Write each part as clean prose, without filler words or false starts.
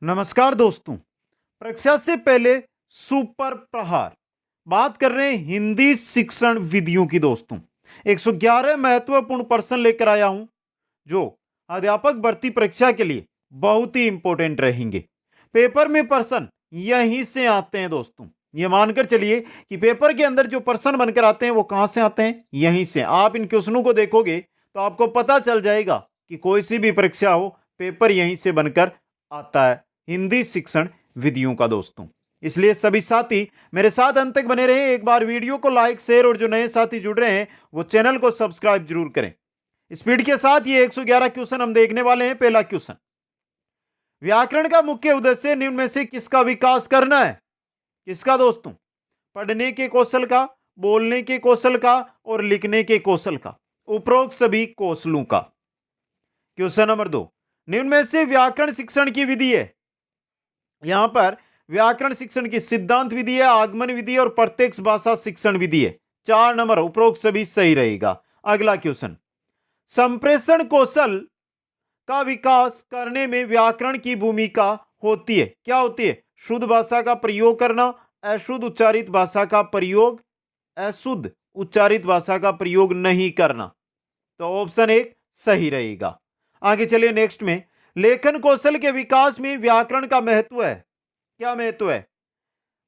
नमस्कार दोस्तों। परीक्षा से पहले सुपर प्रहार बात कर रहे हैं हिंदी शिक्षण विधियों की। दोस्तों 111 महत्वपूर्ण प्रश्न लेकर आया हूं जो अध्यापक भर्ती परीक्षा के लिए बहुत ही इंपॉर्टेंट रहेंगे। पेपर में प्रश्न यहीं से आते हैं दोस्तों। ये मानकर चलिए कि पेपर के अंदर जो प्रश्न बनकर आते हैं वो कहां से आते हैं, यहीं से। आप इन क्वेश्चनों को देखोगे तो आपको पता चल जाएगा कि कोई सी भी परीक्षा हो, पेपर यहीं से बनकर आता है, हिंदी शिक्षण विधियों का। दोस्तों इसलिए सभी साथी मेरे साथ अंत तक बने रहें। एक बार वीडियो को लाइक, शेयर और जो नए साथी जुड़ रहे हैं वो चैनल को सब्सक्राइब जरूर करें। स्पीड के साथ ये 111 क्वेश्चन हम देखने वाले हैं। पहला क्वेश्चन, व्याकरण का मुख्य उद्देश्य निम्न में से किसका विकास करना है? किसका दोस्तों? पढ़ने के कौशल का, बोलने के कौशल का और लिखने के कौशल का, उपरोक्त सभी कौशलों का। क्वेश्चन नंबर 2, निम्न में से व्याकरण शिक्षण की विधि है। यहां पर व्याकरण शिक्षण की सिद्धांत विधि है, आगमन विधि है और प्रत्यक्ष भाषा शिक्षण विधि है। 4 नंबर, उपरोक्त सभी सही रहेगा। अगला क्वेश्चन, संप्रेषण कौशल का विकास करने में व्याकरण की भूमिका होती है। क्या होती है? शुद्ध भाषा का प्रयोग करना, अशुद्ध उच्चारित भाषा का प्रयोग, अशुद्ध उच्चारित भाषा का प्रयोग नहीं करना। तो ऑप्शन 1 सही रहेगा। आगे चलिए नेक्स्ट में, लेखन कौशल के विकास में व्याकरण का महत्व है। क्या महत्व है?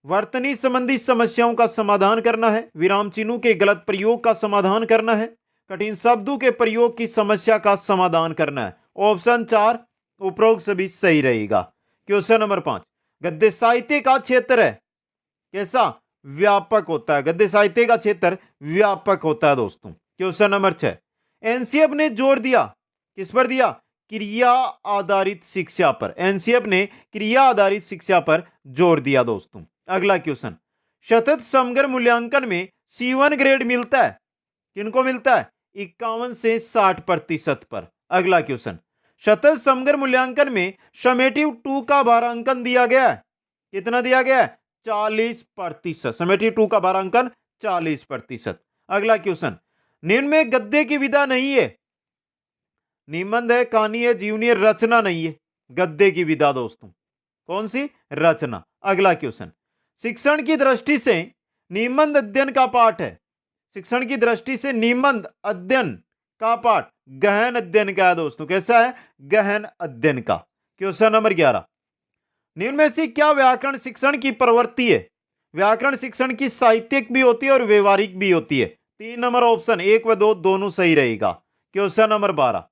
वर्तनी संबंधी समस्याओं का समाधान करना है, विराम चिन्हों के गलत प्रयोग का समाधान करना है, कठिन शब्दों के प्रयोग की समस्या का समाधान करना है। ऑप्शन 4 उपरोक्त सभी सही रहेगा। क्वेश्चन नंबर 5, गद्य साहित्य का क्षेत्र है कैसा? व्यापक होता है। गद्य साहित्य का क्षेत्र व्यापक होता है दोस्तों। क्वेश्चन नंबर 6, एनसीएफ ने जोर दिया, किस पर दिया? क्रिया आधारित शिक्षा पर। एनसीएफ ने क्रिया आधारित शिक्षा पर जोर दिया दोस्तों। अगला क्वेश्चन, सतत समग्र मूल्यांकन में C1 ग्रेड मिलता है, किनको मिलता है? 51 से 60% पर। अगला क्वेश्चन, सतत समग्र मूल्यांकन में समेटिव 2 का भारांकन दिया गया है। कितना दिया गया है? 40%। समेटिव 2 का भारांकन 40%। अगला क्वेश्चन, निम्न में गद्य की विधा नहीं है। निबंध है, कहानी है, जीवनी है, रचना नहीं है। गद्य की विधा दोस्तों कौन सी? रचना। अगला क्वेश्चन, शिक्षण की दृष्टि से निबंध अध्ययन का पाठ है। शिक्षण की दृष्टि से निबंध अध्ययन का पाठ गहन अध्ययन का है दोस्तों। कैसा है? गहन अध्ययन का। क्वेश्चन नंबर 11, निम्न में से क्या व्याकरण शिक्षण की प्रवृत्ति है? व्याकरण शिक्षण की साहित्यिक भी होती है और व्यवहारिक भी होती है। 3 नंबर, ऑप्शन 1 व 2 दोनों सही रहेगा। क्वेश्चन नंबर 12,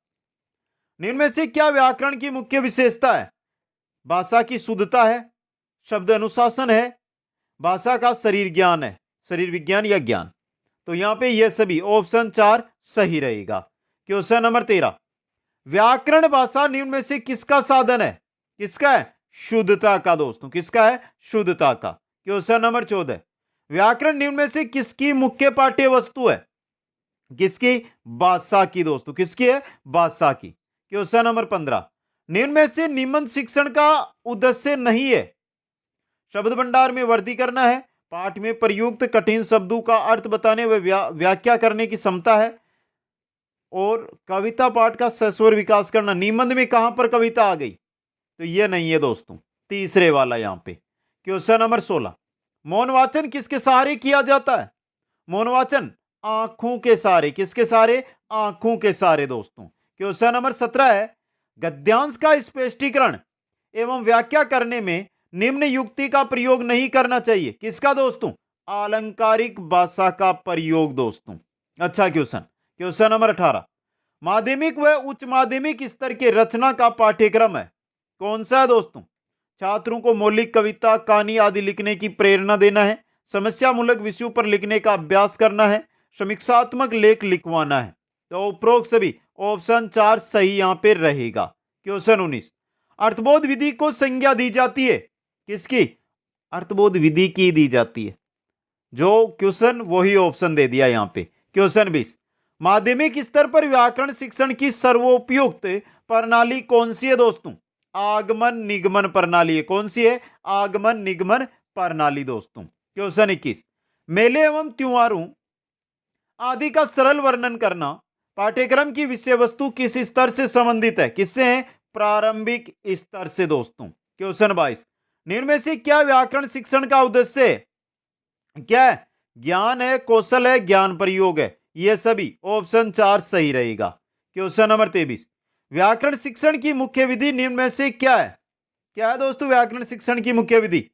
निम्न में से क्या व्याकरण की मुख्य विशेषता है? भाषा की शुद्धता है, शब्द अनुशासन है, भाषा का शरीर ज्ञान है, शरीर विज्ञान या ज्ञान। तो यहां पे ये सभी ऑप्शन 4 सही रहेगा। क्वेश्चन नंबर 13, व्याकरण भाषा निम्न में से किसका साधन है? किसका है? शुद्धता का दोस्तों। किसका है? शुद्धता का। क्वेश्चन नंबर 14, व्याकरण निम्न में से किसकी मुख्य पाठ्य वस्तु है? किसकी? भाषा की दोस्तों। किसकी है? भाषा की। क्वेश्चन नंबर 15, निम्न में से निबंध शिक्षण का उद्देश्य नहीं है। शब्द भंडार में वृद्धि करना है, पाठ में प्रयुक्त कठिन शब्दों का अर्थ बताने व व्याख्या करने की क्षमता है और कविता पाठ का सस्वर विकास करना। निबंध में कहां पर कविता आ गई? तो यह नहीं है दोस्तों, तीसरे वाला यहां पे। क्वेश्चन नंबर 16, मौन वाचन किसके सहारे किया जाता है? मौन वाचन आंखों के सहारे। किसके सहारे? आंखों के सहारे दोस्तों। क्वेश्चन नंबर 17 है, गद्यांश का स्पष्टीकरण एवं व्याख्या करने में निम्न युक्ति का प्रयोग नहीं करना चाहिए। किसका दोस्तों? आलंकारिक भाषा का प्रयोग दोस्तों। अच्छा क्वेश्चन। क्वेश्चन नंबर 18, माध्यमिक व उच्च माध्यमिक स्तर के रचना का पाठ्यक्रम है। कौन सा है दोस्तों? छात्रों को मौलिक कविता, कहानी आदि लिखने की प्रेरणा देना है, समस्या मूलक विषयों पर लिखने का अभ्यास करना है, समीक्षात्मक लेख लिखवाना है। तो उपरोक्त सभी ऑप्शन 4 सही यहां पे रहेगा। क्वेश्चन 19, अर्थबोध विधि को संज्ञा दी जाती है। किसकी? अर्थबोध विधि की दी जाती है। जो क्वेश्चन वही ऑप्शन दे दिया यहां पे। क्वेश्चन 20, माध्यमिक स्तर पर व्याकरण शिक्षण की सर्वोपयुक्त प्रणाली कौन सी है दोस्तों? आगमन निगमन प्रणाली है। कौन सी है? आगमन निगमन प्रणाली दोस्तों। क्वेश्चन 21, मेले एवं त्योहारों आदि का सरल वर्णन करना। पाठ्यक्रम की विषय वस्तु किस स्तर से संबंधित है? किससे है? प्रारंभिक स्तर से दोस्तों। क्वेश्चन 22, निम्न में से क्या व्याकरण शिक्षण का उद्देश्य है? क्या है? ज्ञान है, कौशल है, ज्ञान प्रयोग है, ये सभी। ऑप्शन 4 सही रहेगा। क्वेश्चन नंबर 23, व्याकरण शिक्षण की मुख्य विधि निम्न में से क्या है? क्या है दोस्तों व्याकरण शिक्षण की मुख्य विधि?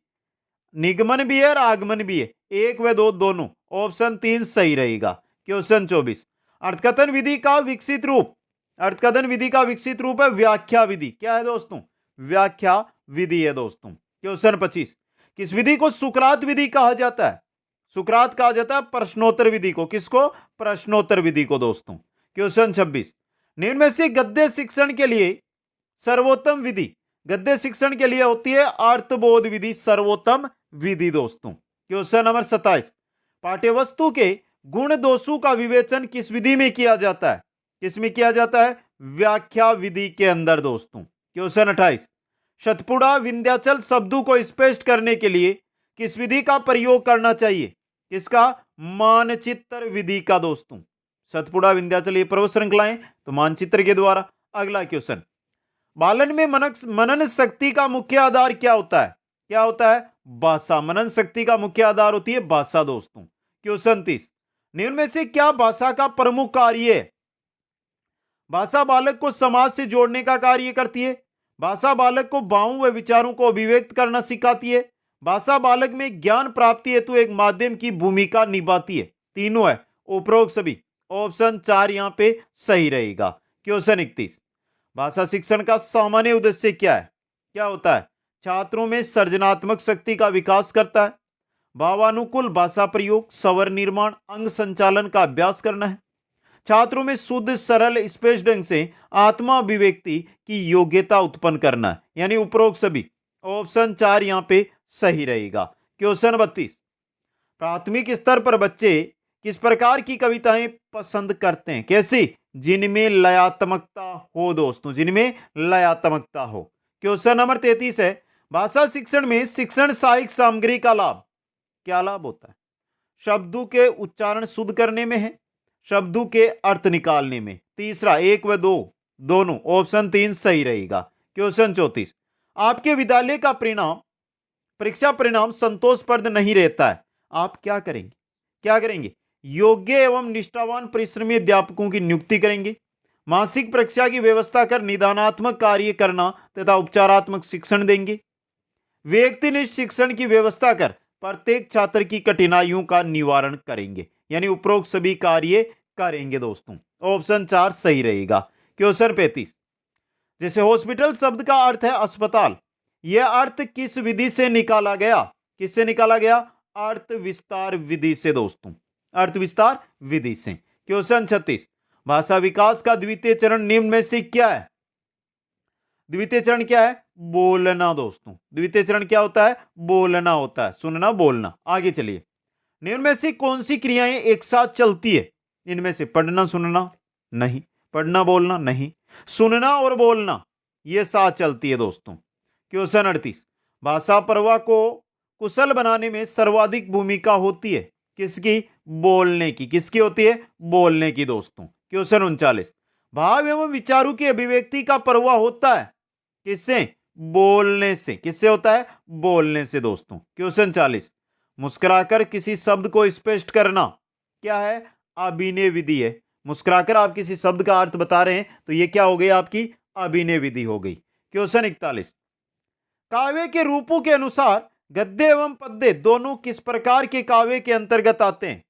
निगमन भी है और आगमन भी है, एक व दो दोनों। ऑप्शन 3 सही रहेगा। क्वेश्चन 24, अर्थकथन विधि का विकसित रूप। अर्थकथन विधि का विकसित रूप है व्याख्या विधि। क्या है दोस्तों? व्याख्या विधि है दोस्तों। क्वेश्चन 25, किस विधि को सुकरात विधि कहा जाता है? सुकरात कहा जाता है प्रश्नोत्तर विधि को। किसको? प्रश्नोत्तर विधि को दोस्तों। क्वेश्चन 26, निम्न में से गद्य शिक्षण के लिए सर्वोत्तम विधि। गद्य शिक्षण के लिए होती है अर्थबोध विधि सर्वोत्तम विधि दोस्तों। क्वेश्चन नंबर 27, पाठ्यवस्तु के गुण दोषों का विवेचन किस विधि में किया जाता है? किसमें किया जाता है? व्याख्या विधि के अंदर दोस्तों। क्वेश्चन 28, शतपुड़ा विंध्याचल शब्दों को स्पष्ट करने के लिए किस विधि का प्रयोग करना चाहिए? किसका? मानचित्र विधि का दोस्तों। सतपुड़ा विंध्याचल ये पर्वत श्रृंखलाएं, तो मानचित्र के द्वारा। अगला क्वेश्चन, बालन में मनन शक्ति का मुख्य आधार क्या होता है? क्या होता है? भाषा। मनन शक्ति का मुख्य आधार होती है भाषा दोस्तों। क्वेश्चन 30, निम्न में से क्या भाषा का प्रमुख कार्य है? भाषा बालक को समाज से जोड़ने का कार्य करती है। भाषा बालक को भावों व विचारों को अभिव्यक्त करना सिखाती है। भाषा बालक में ज्ञान प्राप्ति हेतु एक माध्यम की भूमिका निभाती है। तीनों है, उपरोक्त सभी। ऑप्शन 4 यहां पे सही रहेगा। क्वेश्चन 31, भाषा शिक्षण का सामान्य उद्देश्य क्या है? क्या होता है? छात्रों में सृजनात्मक शक्ति का विकास करता है, भावानुकूल भाषा प्रयोग, स्वर निर्माण, अंग संचालन का अभ्यास करना है, छात्रों में शुद्ध सरल स्पष्ट ढंग से आत्मा अभिव्यक्ति की योग्यता उत्पन्न करना है। यानी उपरोक्त सभी। ऑप्शन 4 यहां पे सही रहेगा। क्वेश्चन 32, प्राथमिक स्तर पर बच्चे किस प्रकार की कविताएं पसंद करते हैं? कैसी? जिनमें लयात्मकता हो दोस्तों, जिनमें लयात्मकता हो। क्वेश्चन नंबर 33 है, भाषा शिक्षण में शिक्षण सहायक सामग्री का लाभ। क्या लाभ होता है? शब्दों के उच्चारण शुद्ध करने में है, शब्दों के अर्थ निकालने में। तीसरा, 1 व 2 दोनों। ऑप्शन 3 सही रहेगा। क्वेश्चन 34, आपके विद्यालय का परिणाम, परीक्षा परिणाम संतोषप्रद नहीं रहता है, आप क्या करेंगे? क्या करेंगे? योग्य एवं निष्ठावान परिश्रमी अध्यापकों की नियुक्ति करेंगे, मासिक परीक्षा की व्यवस्था कर निदानात्मक कार्य करना तथा उपचारात्मक शिक्षण देंगे, व्यक्तिनिष्ठ शिक्षण की व्यवस्था कर प्रत्येक छात्र की कठिनाइयों का निवारण करेंगे। यानी उपरोक्त सभी कार्य करेंगे दोस्तों। ऑप्शन 4 सही रहेगा। क्वेश्चन 35, जैसे हॉस्पिटल शब्द का अर्थ है अस्पताल, यह अर्थ किस विधि से निकाला गया? किससे निकाला गया? अर्थ विस्तार विधि से दोस्तों, अर्थ विस्तार विधि से। क्वेश्चन 36, भाषा विकास का द्वितीय चरण निम्न में से क्या है? द्वितीय चरण क्या है? बोलना दोस्तों। द्वितीय चरण क्या होता है? बोलना होता है, सुनना बोलना। आगे चलिए, निम्न में से कौन सी क्रियाएं एक साथ चलती है? इनमें से पढ़ना सुनना नहीं, पढ़ना बोलना नहीं, सुनना और बोलना ये साथ चलती है दोस्तों। क्वेश्चन 38, भाषा प्रवाह को कुशल बनाने में सर्वाधिक भूमिका होती है किसकी? बोलने की। किसकी होती है? बोलने की दोस्तों। क्वेश्चन 39, भाव एवं विचारों की अभिव्यक्ति का प्रवाह होता है किससे? बोलने से। किससे होता है? बोलने से दोस्तों। क्वेश्चन 40, मुस्कुराकर किसी शब्द को स्पष्ट करना क्या है? अभिनय विधि है। मुस्कुराकर आप किसी शब्द का अर्थ बता रहे हैं तो ये क्या हो गई? आपकी अभिनय विधि हो गई। क्वेश्चन 41, काव्य के रूपों के अनुसार गद्य एवं पद्य दोनों किस प्रकार के काव्य के अंतर्गत आते हैं?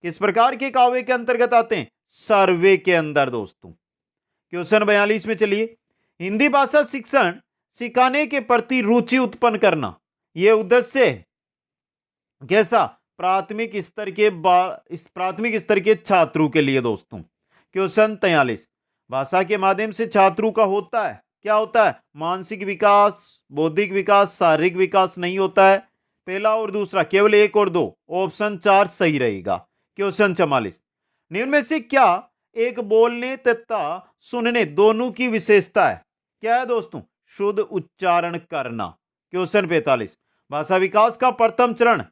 किस प्रकार के काव्य के अंतर्गत आते हैं? सर्वे के अंदर दोस्तों। क्वेश्चन 42 में चलिए, हिंदी भाषा शिक्षण सिखाने के प्रति रुचि उत्पन्न करना यह उद्देश्य है कैसा? प्राथमिक स्तर के छात्रों के लिए दोस्तों। क्वेश्चन 43, भाषा के माध्यम से छात्रों का होता है क्या? होता है मानसिक विकास, बौद्धिक विकास, शारीरिक विकास नहीं होता है। पहला और दूसरा, केवल 1 और 2। ऑप्शन 4 सही रहेगा। क्वेश्चन 44, निम्न में से क्या एक बोलने तथा सुनने दोनों की विशेषता है? क्या है दोस्तों? शुद्ध उच्चारण करना। क्वेश्चन 45, भाषा विकास का प्रथम चरण,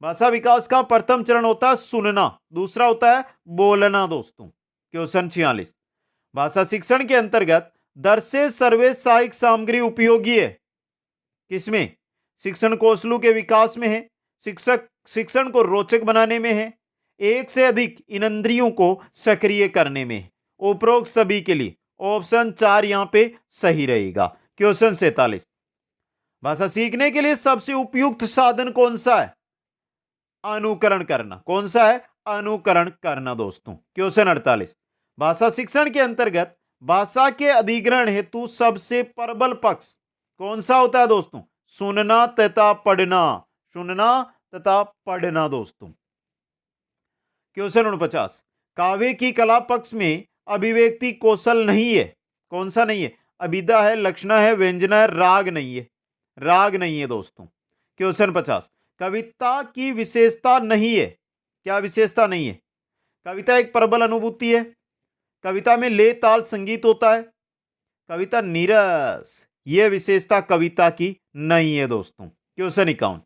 भाषा विकास का प्रथम चरण होता है सुनना, दूसरा होता है बोलना दोस्तों। क्वेश्चन 46, भाषा शिक्षण के अंतर्गत दर्शे सर्वे सहायक सामग्री उपयोगी है किसमें? शिक्षण कौशलों के विकास में है, शिक्षण को रोचक बनाने में है, एक से अधिक इन इंद्रियों को सक्रिय करने में है। उपरोक्त सभी के लिए ऑप्शन 4 यहां पे सही रहेगा। क्वेश्चन 47, भाषा सीखने के लिए सबसे उपयुक्त साधन कौन सा है? अनुकरण करना। कौन सा है? अनुकरण करना दोस्तों। क्वेश्चन 48, भाषा शिक्षण के अंतर्गत भाषा के अधिग्रहण हेतु सबसे प्रबल पक्ष कौन सा होता है दोस्तों? सुनना तथा पढ़ना। सुनना तथा पढ़ना दोस्तों। क्वेश्चन 49, काव्य की कला पक्ष में अभिव्यक्ति कौशल नहीं है। कौन सा नहीं है? अभिधा है, लक्षणा है, व्यंजना है, राग नहीं है। राग नहीं है दोस्तों। क्वेश्चन 50, कविता की विशेषता नहीं है। क्या विशेषता नहीं है? कविता एक प्रबल अनुभूति है, कविता में ले ताल संगीत होता है, कविता नीरस, यह विशेषता कविता की नहीं है दोस्तों। क्वेश्चन 51,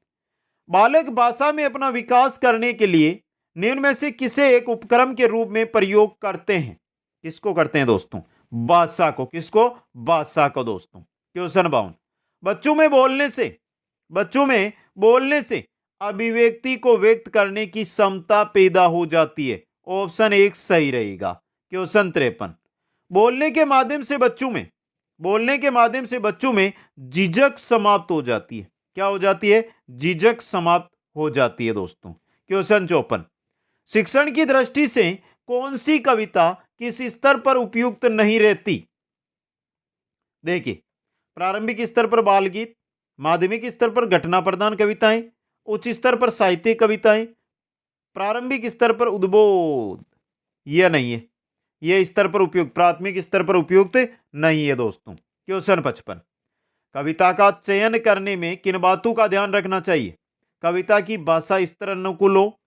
बालक भाषा में अपना विकास करने के लिए निम्न में से किसे एक उपक्रम के रूप में प्रयोग करते हैं? किसको करते हैं दोस्तों? भाषा को। किसको? भाषा को दोस्तों। क्वेश्चन 52, बच्चों में बोलने से अभिव्यक्ति को व्यक्त करने की क्षमता पैदा हो जाती है। ऑप्शन 1 सही रहेगा। क्वेश्चन 53, बोलने के माध्यम से बच्चों में झिझक समाप्त हो जाती है। क्या हो जाती है? झिझक समाप्त हो जाती है दोस्तों। क्वेश्चन 54, शिक्षण की दृष्टि से कौन सी कविता किस स्तर पर उपयुक्त नहीं रहती? देखिए, प्रारंभिक स्तर पर बाल गीत, माध्यमिक स्तर पर घटना प्रधान कविताएं, उच्च स्तर पर साहित्यिक कविताएं, प्रारंभिक स्तर पर उद्बोध, यह नहीं है। यह स्तर पर उपयुक्त, प्राथमिक स्तर पर उपयुक्त नहीं है दोस्तों। क्वेश्चन 55, कविता का चयन करने में किन बातों का ध्यान रखना चाहिए? कविता की भाषा स्तर अनुकूल हो,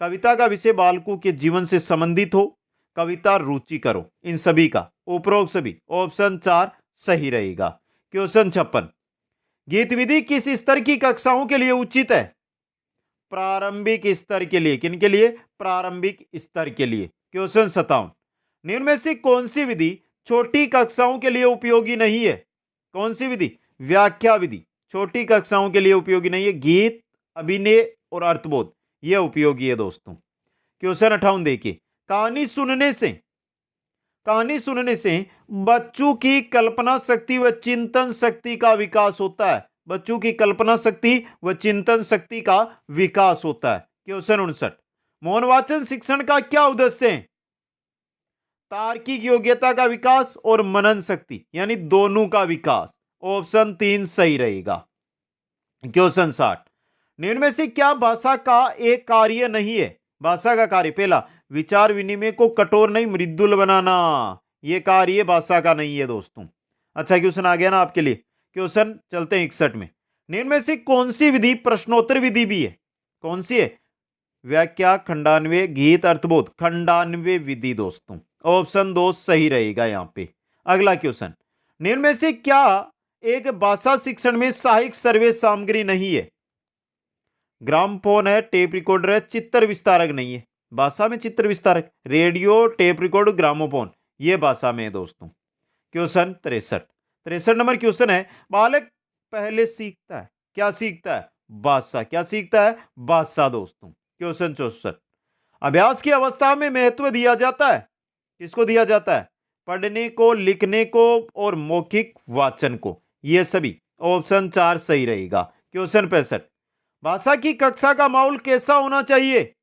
कविता का विषय बालकों के जीवन से संबंधित हो, कविता रुचिकर हो। इन सभी का, उपरोक्त सभी, ऑप्शन 4 सही रहेगा। क्वेश्चन 56, गीत विधि किस स्तर की कक्षाओं के लिए उचित है? प्रारंभिक स्तर के लिए। किन के लिए? प्रारंभिक स्तर के लिए। क्वेश्चन 57, निम्न में से कौन सी विधि छोटी कक्षाओं के लिए उपयोगी नहीं है? कौन सी विधि? व्याख्या विधि छोटी कक्षाओं के लिए उपयोगी नहीं है। गीत, अभिनय और अर्थबोध यह उपयोगी है दोस्तों। क्वेश्चन 58 देखिए, कहानी सुनने से बच्चों की कल्पना शक्ति व चिंतन शक्ति का विकास होता है। बच्चों की कल्पना शक्ति व चिंतन शक्ति का विकास होता है। क्वेश्चन 59, मौन वाचन शिक्षण का क्या उद्देश्य है? तार्किक योग्यता का विकास और मनन शक्ति, यानी दोनों का विकास। ऑप्शन 3 सही रहेगा। क्वेश्चन 60, निम्न में से क्या भाषा का एक कार्य नहीं है? भाषा का कार्य, पहला, विचार विनिमय को कठोर नहीं मृदुल बनाना, यह कार्य भाषा का नहीं है दोस्तों। अच्छा क्वेश्चन आ गया ना आपके लिए। क्वेश्चन चलते हैं 61 में, निम्न में से कौन सी विधि प्रश्नोत्तर विधि भी है? कौन सी है? व्याख्या, खंडान्वय, गीत, अर्थबोध, खंडान्वय विधि दोस्तों। ऑप्शन 2 सही रहेगा यहां पे। अगला क्वेश्चन, निम्न में से क्या एक भाषा शिक्षण में सहायक सर्वे सामग्री नहीं है? ग्रामफोन है, टेप रिकॉर्डर है, चित्र विस्तारक नहीं है। भाषा में चित्र विस्तारक, रेडियो, टेप रिकॉर्ड, ग्रामोफोन, यह भाषा में है दोस्तों। क्वेश्चन 63 नंबर क्वेश्चन है, बालक पहले सीखता है, क्या सीखता है? भाषा। क्या सीखता है? भाषा दोस्तों। क्वेश्चन 64, अभ्यास की अवस्था में महत्व दिया जाता है, किसको दिया जाता है? पढ़ने को, लिखने को और मौखिक वाचन को, यह सभी। ऑप्शन 4 सही रहेगा। क्वेश्चन 65, भाषा की कक्षा का माहौल कैसा होना चाहिए?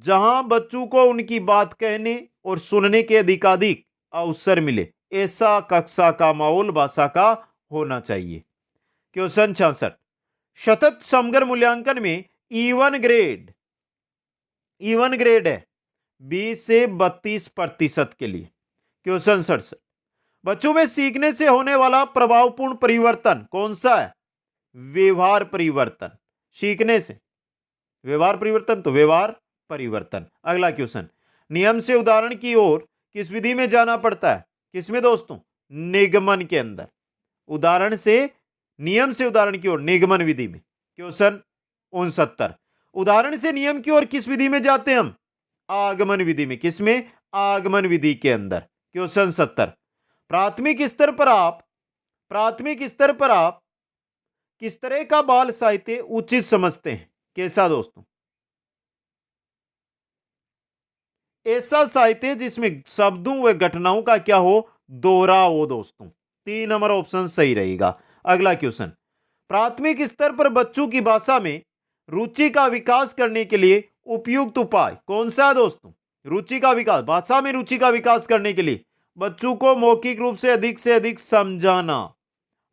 जहां बच्चों को उनकी बात कहने और सुनने के अधिकाधिक अवसर मिले, ऐसा कक्षा का माहौल भाषा का होना चाहिए। क्वेश्चन 66, सतत समग्र मूल्यांकन में इवन ग्रेड है 20 से 32% के लिए। क्वेश्चन 67, बच्चों में सीखने से होने वाला प्रभावपूर्ण परिवर्तन कौन सा है? व्यवहार परिवर्तन। सीखने से व्यवहार परिवर्तन, तो व्यवहार परिवर्तन। अगला क्वेश्चन, नियम से उदाहरण की ओर किस विधि में जाना पड़ता है? किसमें दोस्तों? निगमन के अंदर। उदाहरण से, नियम से उदाहरण की ओर निगमन विधि में। क्वेश्चन 69, उदाहरण से नियम की ओर किस विधि में जाते हैं हम? आगमन विधि में। किसमें? आगमन विधि के अंदर। क्वेश्चन 70, प्राथमिक स्तर पर आप प्राथमिक स्तर पर आप किस तरह का बाल साहित्य उचित समझते हैं? कैसा दोस्तों? ऐसा साहित्य जिसमें शब्दों व घटनाओं का क्या हो, दोहराव हो दोस्तों। 3 नंबर ऑप्शन सही रहेगा। अगला क्वेश्चन, प्राथमिक स्तर पर बच्चों की भाषा में रुचि का विकास करने के लिए उपयुक्त उपाय कौन सा है दोस्तों? रुचि का विकास, भाषा में रुचि का विकास करने के लिए बच्चों को मौखिक रूप से अधिक समझाना।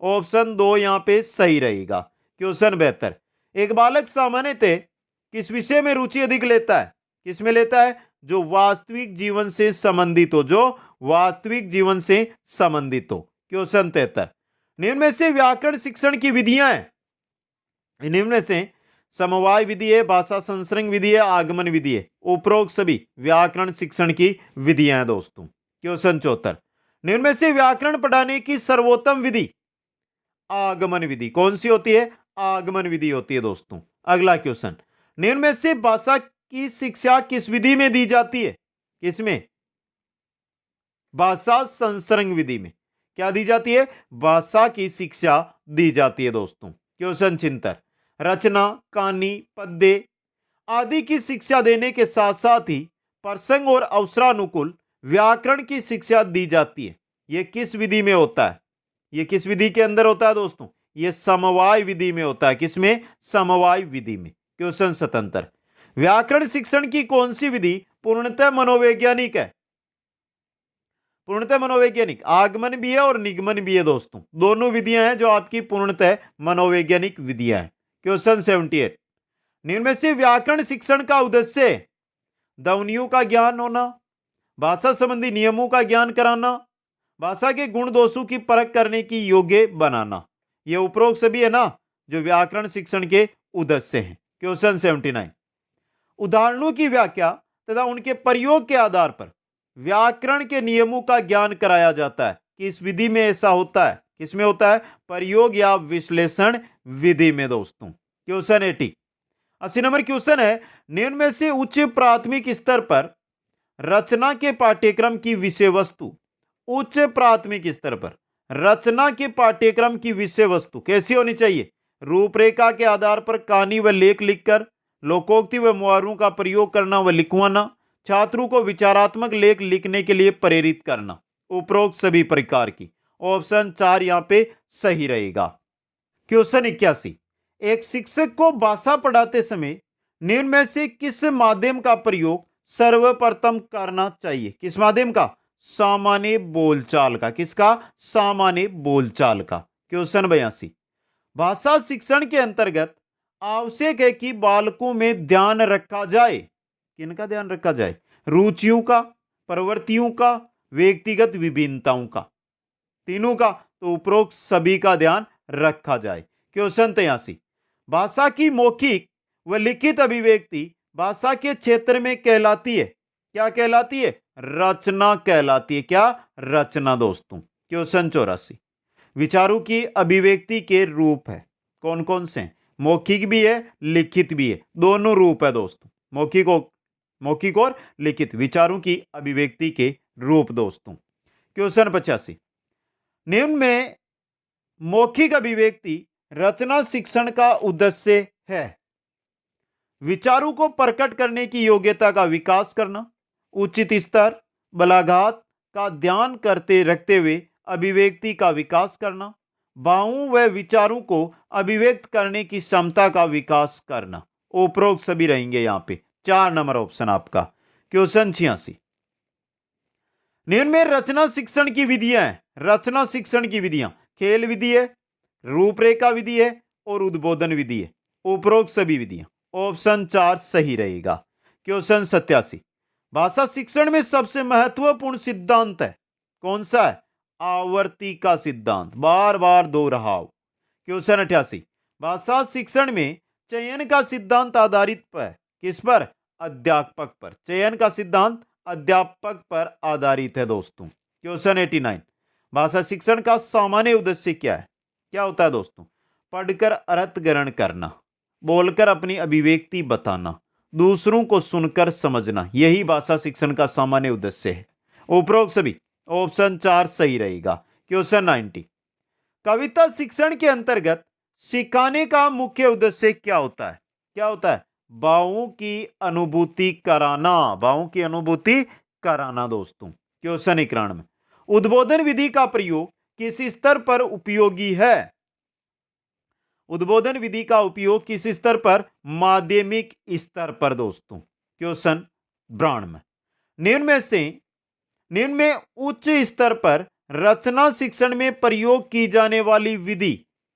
ऑप्शन 2 यहां पे सही रहेगा। क्वेश्चन 72, एक बालक सामान्यतः किस विषय में रुचि अधिक लेता है? किस में लेता है? जो वास्तविक जीवन से संबंधित हो, जो वास्तविक जीवन से संबंधित हो। क्वेश्चन 73, निम्न में से व्याकरण शिक्षण की विधियां हैं, निम्न में से समवाय विधि है, भाषा संसर्ग विधि है, आगमन विधि है। उपरोक्त सभी व्याकरण शिक्षण की विधियां हैं दोस्तों। क्वेश्चन 74, निम्न में से व्याकरण पढ़ाने की सर्वोत्तम विधि आगमन विधि कौन सी होती है? आगमन विधि होती है दोस्तों। अगला क्वेश्चन, निम्न में से भाषा की शिक्षा किस विधि में दी जाती है? किसमें? भाषा संसर्ग विधि में। क्या दी जाती है? भाषा की शिक्षा दी जाती है दोस्तों। क्वेश्चन 76, रचना, कहानी, पद्य आदि की शिक्षा देने के साथ साथ ही प्रसंग और अवसरानुकूल व्याकरण की शिक्षा दी जाती है। यह किस विधि में होता है? यह किस विधि के अंदर होता है दोस्तों? यह समवाय विधि में होता है। किसमें? समवाय विधि में। क्वेश्चन 77, व्याकरण शिक्षण की कौन सी विधि पूर्णतः मनोवैज्ञानिक है? पूर्णतः मनोवैज्ञानिक। आगमन भी है और निगमन भी है दोस्तों, दोनों विधियां हैं जो आपकी पूर्णतः मनोवैज्ञानिक विधियां हैं। क्वेश्चन 78, निम्न में से व्याकरण शिक्षण का उद्देश्य ध्वनियों का ज्ञान होना, भाषा संबंधी नियमों का ज्ञान कराना, भाषा के गुण दोषों की परख करने की योग्य बनाना। ये उपरोक्त सभी है ना जो व्याकरण शिक्षण के उद्देश्य हैं। क्वेश्चन 79, उदाहरणों की व्याख्या तथा उनके प्रयोग के आधार पर व्याकरण के नियमों का ज्ञान कराया जाता है। किस विधि में ऐसा होता है? किसमें होता है? प्रयोग या विश्लेषण विधि में दोस्तों। क्वेश्चन 80 नंबर क्वेश्चन है, निम्न में से उच्च प्राथमिक स्तर पर रचना के पाठ्यक्रम की विषय वस्तु, उच्च प्राथमिक स्तर पर रचना के पाठ्यक्रम की विषय वस्तु कैसी होनी चाहिए? रूपरेखा के आधार पर कहानी व लेख लिखकर, लोकोक्ति व मुहावरों का प्रयोग करना व लिखवाना, छात्रों को विचारात्मक लेख लिखने के लिए प्रेरित करना। उपरोक्त सभी प्रकार की। ऑप्शन 4 यहां पे सही रहेगा। क्वेश्चन 81, एक शिक्षक को भाषा पढ़ाते समय निम्न में से किस माध्यम का प्रयोग सर्वप्रथम करना चाहिए? किस माध्यम का? सामान्य बोलचाल का। किसका? सामान्य बोलचाल का। क्वेश्चन 82, भाषा शिक्षण के अंतर्गत आवश्यक है कि बालकों में ध्यान रखा जाए। किनका ध्यान रखा जाए? रुचियों का, प्रवृत्तियों का, व्यक्तिगत विभिन्नताओं का, तीनों का। तो उपरोक्त सभी का ध्यान रखा जाए। क्वेश्चन 83, भाषा की मौखिक व लिखित अभिव्यक्ति भाषा के क्षेत्र में कहलाती है। क्या कहलाती है? रचना कहलाती है। क्या? रचना दोस्तों। क्वेश्चन 84, विचारों की अभिव्यक्ति के रूप है कौन कौन से? मौखिक भी है, लिखित भी है, दोनों रूप है दोस्तों। मौखिक और लिखित विचारों की अभिव्यक्ति के रूप दोस्तों। क्वेश्चन 85, निम्न में मौखिक अभिव्यक्ति रचना शिक्षण का उद्देश्य है विचारों को प्रकट करने की योग्यता का विकास करना, उचित स्तर बलाघात का ध्यान करते रखते हुए अभिव्यक्ति का विकास करना, भावों व विचारों को अभिव्यक्त करने की क्षमता का विकास करना। उपरोक्त सभी रहेंगे यहां पे। 4 नंबर ऑप्शन आपका। क्वेश्चन 86, निम्न में रचना शिक्षण की विधियां हैं। रचना शिक्षण की विधियां खेल विधि है, रूपरेखा विधि है और उद्बोधन विधि है। उपरोक्त सभी विधियां। ऑप्शन 4 सही रहेगा। क्वेश्चन 87, भाषा शिक्षण में सबसे महत्वपूर्ण सिद्धांत है कौन सा है? आवर्ती का सिद्धांत, बार बार दोहराव। क्वेश्चन 88, भाषा शिक्षण में चयन का सिद्धांत आधारित है किस पर? अध्यापक पर। चयन का सिद्धांत अध्यापक पर आधारित है दोस्तों। क्वेश्चन 89, भाषा शिक्षण का सामान्य उद्देश्य क्या है? क्या होता है दोस्तों? पढ़कर अर्थ ग्रहण करना, बोलकर अपनी अभिव्यक्ति बताना, दूसरों को सुनकर समझना, यही भाषा शिक्षण का सामान्य उद्देश्य है। उपरोक्त सभी। ऑप्शन 4 सही रहेगा। क्वेश्चन 90, कविता शिक्षण के अंतर्गत सिखाने का मुख्य उद्देश्य क्या होता है? क्या होता है? भावों की अनुभूति कराना, भावों की अनुभूति कराना दोस्तों। क्वेश्चन 91 में उद्बोधन विधि का प्रयोग किस स्तर पर उपयोगी है? उद्बोधन विधि का उपयोग किस स्तर पर? माध्यमिक स्तर पर दोस्तों। क्वेश्चन 92 में निम्न में उच्च स्तर पर रचना शिक्षण में प्रयोग की जाने वाली विधि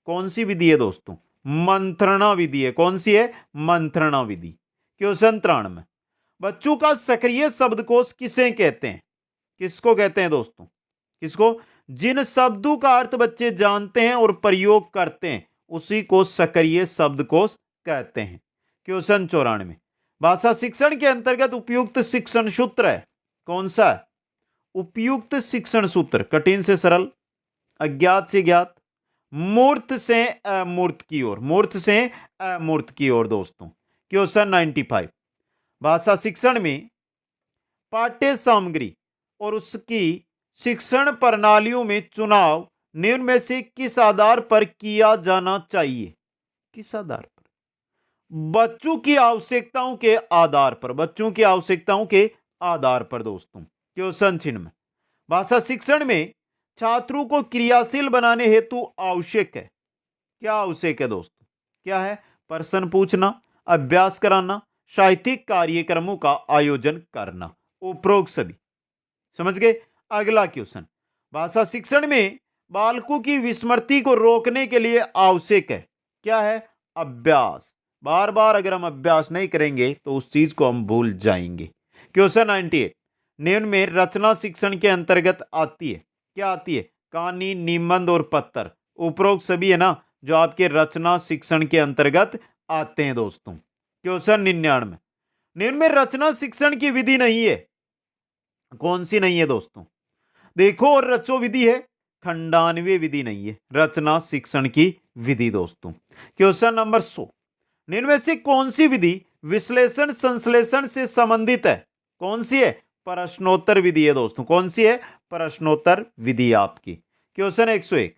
कौन सी विधि है दोस्तों? मंत्रणा विधि है। कौन सी है? मंत्रणा विधि। क्वेश्चन 93 में बच्चों का सक्रिय शब्दकोश किसे कहते हैं? किसको कहते हैं दोस्तों? किसको? जिन शब्दों का अर्थ बच्चे जानते हैं और प्रयोग करते हैं उसी को सक्रिय शब्दकोश कहते हैं। क्वेश्चन 94 में भाषा शिक्षण के अंतर्गत उपयुक्त शिक्षण सूत्र है। कौन सा है? उपयुक्त शिक्षण सूत्र कठिन से सरल, अज्ञात से ज्ञात, मूर्त से अमूर्त की ओर, मूर्त से अमूर्त की ओर दोस्तों। क्वेश्चन 95 भाषा शिक्षण में पाठ्य सामग्री और उसकी शिक्षण प्रणालियों में चुनाव निम्न में से किस आधार पर किया जाना चाहिए? किस आधार पर? बच्चों की आवश्यकताओं के आधार पर, बच्चों की आवश्यकताओं के आधार पर दोस्तों। क्वेश्चन चिन्ह में भाषा शिक्षण में छात्रों को क्रियाशील बनाने हेतु आवश्यक है। क्या आवश्यक है दोस्तों? क्या है? प्रश्न पूछना, अभ्यास कराना, साहित्यिक कार्यक्रमों का आयोजन करना, उपरोक्त सभी। समझ गए? अगला क्वेश्चन भाषा शिक्षण में बालकों की विस्मृति को रोकने के लिए आवश्यक है। क्या है? अभ्यास। बार बार अगर हम अभ्यास नहीं करेंगे तो उस चीज को हम भूल जाएंगे। क्वेश्चन 98 निम्न में रचना शिक्षण के अंतर्गत आती है। क्या आती है? कहानी, निबंध और पत्र, उपरोक्त सभी है ना जो आपके रचना शिक्षण के अंतर्गत आते हैं दोस्तों। क्वेश्चन 99 निम्न में रचना शिक्षण की विधि नहीं है। कौन सी नहीं है दोस्तों? देखो और रचो विधि है, खंडान्वय विधि नहीं है रचना शिक्षण की विधि दोस्तों। क्वेश्चन नंबर 100 निम्न में से कौन सी विधि विश्लेषण संश्लेषण से संबंधित है? कौन सी है? प्रश्नोत्तर विधि है दोस्तों। कौन सी है? प्रश्नोत्तर विधि आपकी। क्वेश्चन 101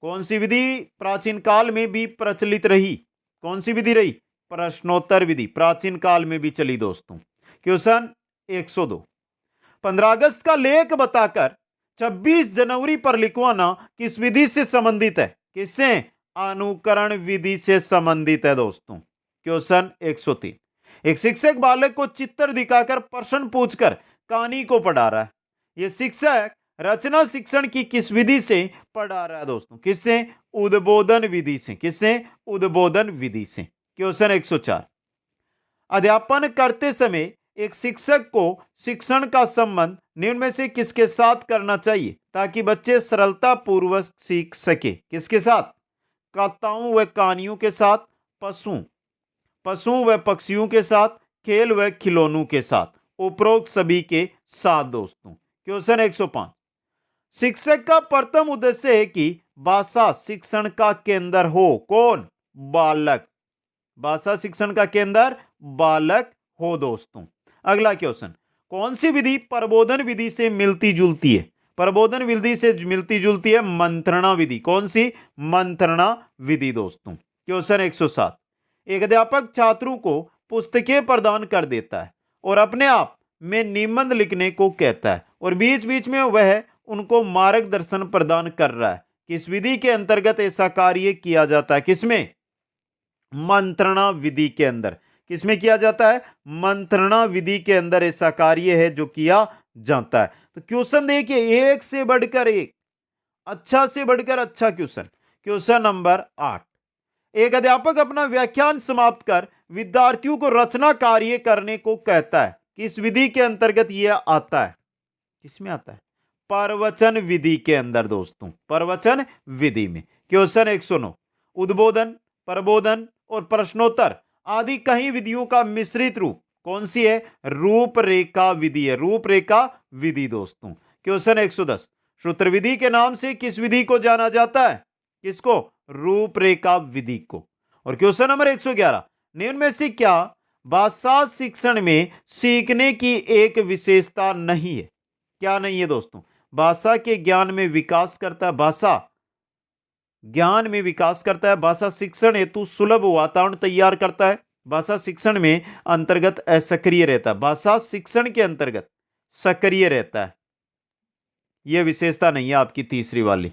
कौन सी विधि प्राचीन काल में भी प्रचलित रही? कौन सी विधि रही? प्रश्नोत्तर विधि प्राचीन काल में भी चली दोस्तों। क्वेश्चन 102 15 अगस्त का लेख बताकर 26 जनवरी पर लिखवाना किस विधि से संबंधित है? किससे? अनुकरण विधि से संबंधित है दोस्तों। क्वेश्चन 103 एक शिक्षक बालक को चित्र दिखाकर प्रश्न पूछकर कहानी को पढ़ा रहा है। यह शिक्षक रचना शिक्षण की किस विधि से पढ़ा रहा है दोस्तों? किससे? उद्बोधन विधि से। किससे? उद्बोधन विधि से। क्वेश्चन 104 अध्यापन करते समय एक शिक्षक को शिक्षण का संबंध निम्न में से किसके साथ करना चाहिए ताकि बच्चे सरलता पूर्वक सीख सके? किसके साथ? कथाओं व कहानियों के साथ, पशुओं व पक्षियों के साथ, खेल व खिलौनों के साथ, उपरोक्त सभी के साथ दोस्तों। क्वेश्चन 105 शिक्षक का प्रथम उद्देश्य है कि भाषा शिक्षण का केंद्र हो। कौन? बालक। भाषा शिक्षण का केंद्र बालक हो दोस्तों। अगला क्वेश्चन कौन सी विधि प्रबोधन विधि से मिलती जुलती है? प्रबोधन विधि से मिलती जुलती है मंत्रणा विधि। कौन सी? मंत्रणा विधि दोस्तों। क्वेश्चन 107 एक अध्यापक छात्रों को पुस्तकें प्रदान कर देता है और अपने आप में निबंध लिखने को कहता है और बीच बीच में वह उनको मार्गदर्शन प्रदान कर रहा है। किस विधि के अंतर्गत ऐसा कार्य किया जाता है? किसमें? मंत्रणा विधि के अंदर। किसमें किया जाता है? मंत्रणा विधि के अंदर ऐसा कार्य है जो किया जाता है। तो क्वेश्चन देखिए एक से बढ़कर एक, अच्छा से बढ़कर अच्छा क्वेश्चन। क्वेश्चन नंबर 8 एक अध्यापक अपना व्याख्यान समाप्त कर विद्यार्थियों को रचना कार्य करने को कहता है। किस विधि के अंतर्गत यह आता है? किसमें आता है? प्रवचन विधि के अंदर दोस्तों। प्रवचन विधि में। क्वेश्चन 109 उद्बोधन, प्रबोधन और प्रश्नोत्तर आदि कई विधियों का मिश्रित रूप कौन सी है? रूपरेखा विधि है। रूपरेखा विधि दोस्तों। क्वेश्चन 110 सूत्र विधि के नाम से किस विधि को जाना जाता है? किसको? रूपरेखा विधि को। और क्वेश्चन नंबर 111 निम्न में से क्या भाषा शिक्षण में सीखने की एक विशेषता नहीं है? क्या नहीं है दोस्तों? भाषा के ज्ञान में विकास करता है। भाषा ज्ञान में विकास करता है, भाषा शिक्षण हेतु सुलभ वातावरण तैयार करता है, भाषा शिक्षण में अंतर्गत असक्रिय रहता है, भाषा शिक्षण के अंतर्गत सक्रिय रहता है। यह विशेषता नहीं है आपकी तीसरी वाली।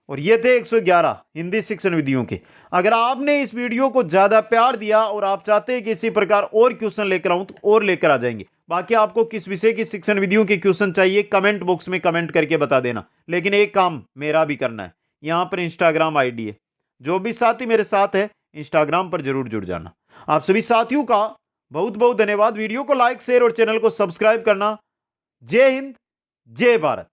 और ये थे 111 हिंदी शिक्षण विधियों के। अगर आपने इस वीडियो को ज्यादा प्यार दिया और आप चाहते हैं कि इसी प्रकार और क्वेश्चन लेकर आऊं तो और लेकर आ जाएंगे। बाकी आपको किस विषय की शिक्षण विधियों के क्वेश्चन चाहिए कमेंट बॉक्स में कमेंट करके बता देना। लेकिन एक काम मेरा भी करना है, यहां पर इंस्टाग्राम आईडी है, जो भी साथी मेरे साथ है इंस्टाग्राम पर जरूर जुड़ जाना। आप सभी साथियों का बहुत बहुत धन्यवाद। वीडियो को लाइक शेयर और चैनल को सब्सक्राइब करना। जय हिंद, जय भारत।